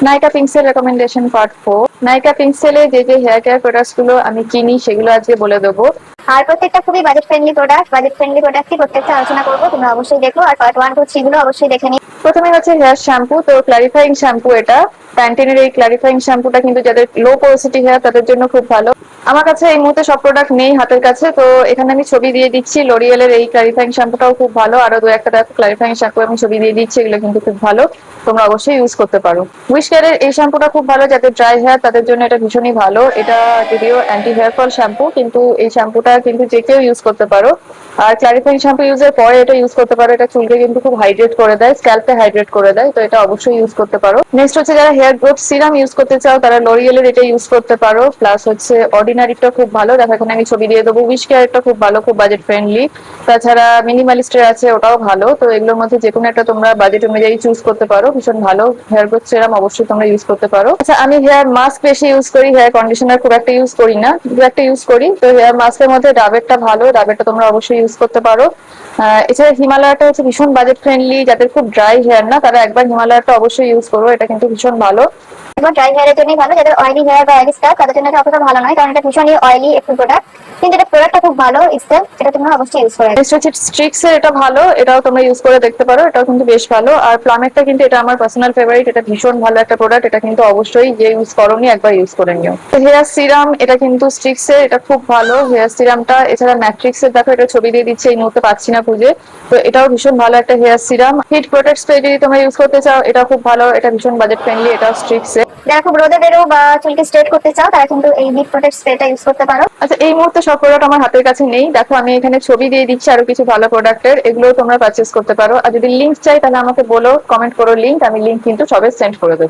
নাইকা pixel recommendation part 4। নাইকা পিক্সেলে যে যে hair care products গুলো আমি কিনি সেগুলো আজকে বলে দেবো। আর প্রত্যেকটা খুবই বাজেট ফ্রেন্ডলি প্রোডাক্টই প্রত্যেকটা আলোচনা করবো, তোমরা অবশ্যই দেখো। আর পার্ট 1, 2, 3 গুলো অবশ্যই দেখে নিও। প্রথমে হচ্ছে হেয়ার শ্যাম্পু। তো ক্লারিফাইং শ্যাম্পু এটা, প্যান্টিনের এই ক্লারিফাইং শ্যাম্পুটা কিন্তু যাদের লো পোরোসিটি হেয়ার তাদের জন্য খুব ভালো। আমার কাছে এই মুহূর্তে সব প্রোডাক্ট নেই হাতের কাছে, তো এখানে আমি ছবি দিয়ে দিচ্ছি। লরিয়েলের এই ক্লারিফাইং শ্যাম্পুটাও খুব ভালো, আরো দু একটা দেখো ক্লারিফাইং শ্যাম্পু আমি ছবি দিয়ে দিচ্ছি, এগুলো কিন্তু খুব ভালো, তোমরা অবশ্যই ইউজ করতে পারো। উইশ কেয়ারের এই শ্যাম্পুটা খুব ভালো, যাদের ড্রাই হেয়ার তাদের জন্য এটা ভীষণই ভালো। এটা যদিও অ্যান্টি হেয়ার ফল শ্যাম্পু, কিন্তু এই শ্যাম্পুটা কিন্তু যে কেউ ইউজ করতে পারো। আর ক্লারিফাইং শ্যাম্পু ইউজের পরে এটা ইউজ করতে পারো, এটা চুলকে কিন্তু খুব হাইড্রেট করে দেয়, স্ক্যাল্পে হাইড্রেট করে দেয়, তো এটা অবশ্যই ইউজ করতে পারো। নেক্সট হচ্ছে যারা হেয়ার গ্রোথ সিরাম ইউজ করতে চাও তারা লরিয়েলের এটা ইউজ করতে পারো। প্লাস হচ্ছে অর্ডিনারিটা খুব ভালো, দেখো এখানে আমি ছবি দিয়ে দেবো। উইশ কেয়ারটা খুব ভালো, খুব বাজেট ফ্রেন্ডলি। তাছাড়া মিনিমালিস্টের আছে, ওটাও ভালো। তো এগুলোর মধ্যে যে কোনো একটা তোমরা বাজেট অনুযায়ী চুজ করতে পারো, ভীষণ ভালো। হেয়ার গ্রোথ সিরাম অবশ্যই তোমরা ইউজ করতে পারো। আচ্ছা, আমি হেয়ার মাস্ক বেশি ইউজ করি, হেয়ার কন্ডিশনার খুব একটা ইউজ করি না, দু একটা ইউজ করি। তো হেয়ার মাস্কের মধ্যে ডাবেরটা ভালো, ডাবেরটা তোমরা অবশ্যই ইউজ করতে পারো। এছাড়া হিমালয়াটা হচ্ছে ভীষণ বাজেট ফ্রেন্ডলি, যাদের খুব ড্রাই হেয়ার না তারা একবার হিমালয়াটা অবশ্যই ইউজ করো, এটা কিন্তু ভীষণ ভালো। এবার ড্রাই হেয়ারের জন্যই ভালো, যাদের অয়েলি হেয়ার বা অয়েলি স্ক্যাল্প তাদের জন্য এটা অতটা ভালো নয়, কারণ এটা ভীষণই অয়েলি একটু প্রোডাক্ট। কিন্তু এটা প্রোডাক্টটা খুব ভালো স্টেপ, এটা তোমরা অবশ্যই ইউজ করে। নেক্সট হচ্ছে স্ট্রিক্স এর, এটা ভালো, এটাও তোমরা ইউজ করে দেখতে পারো, এটাও কিন্তু বেশ ভালো। আর প্লামেটটা কিন্তু এটা আমার পার্সোনাল ফেভারিট, এটা ভীষণ ভালো একটা প্রোডাক্ট, এটা কিন্তু অবশ্যই যে ইউজ করোনি একবার ইউজ করে নিও। হেয়ার সিরাম এটা কিন্তু স্ট্রিক্স এর, এটা খুব ভালো হেয়ার সিরামটা। এছাড়া ম্যাট্রিক্স এর দেখো, এটা ছবি দিয়ে দিচ্ছে, এই মুহূর্তে পাচ্ছি না খুঁজে। তো এটাও ভীষণ ভালো একটা hair serum. Heat protect spray যদি তোমরা ইউজ করতে চাও, এটা খুব ভালো, এটা ভীষণ বাজেট ফ্রেন্ডলি, এটাও স্ট্রিক্স এর। যারা খুব রোদে বেরো বা চুলকে স্ট্রেট করতে চাও তারা কিন্তু এই হিট প্রোটেক্ট স্প্রেটা ইউজ করতে পারো। আচ্ছা, এই মুহূর্তে সব প্রোডাক্ট আমার হাতের কাছে নেই, দেখো আমি এখানে ছবি দিয়ে দিচ্ছি আরো কিছু ভালো প্রোডাক্টের, এগুলো তোমরা পারচেস করতে পারো। আর যদি লিঙ্ক চাই তাহলে আমাকে বলো, কমেন্ট করো লিঙ্ক, আমি লিঙ্ক কিন্তু সবে সেন্ড করে দেবো।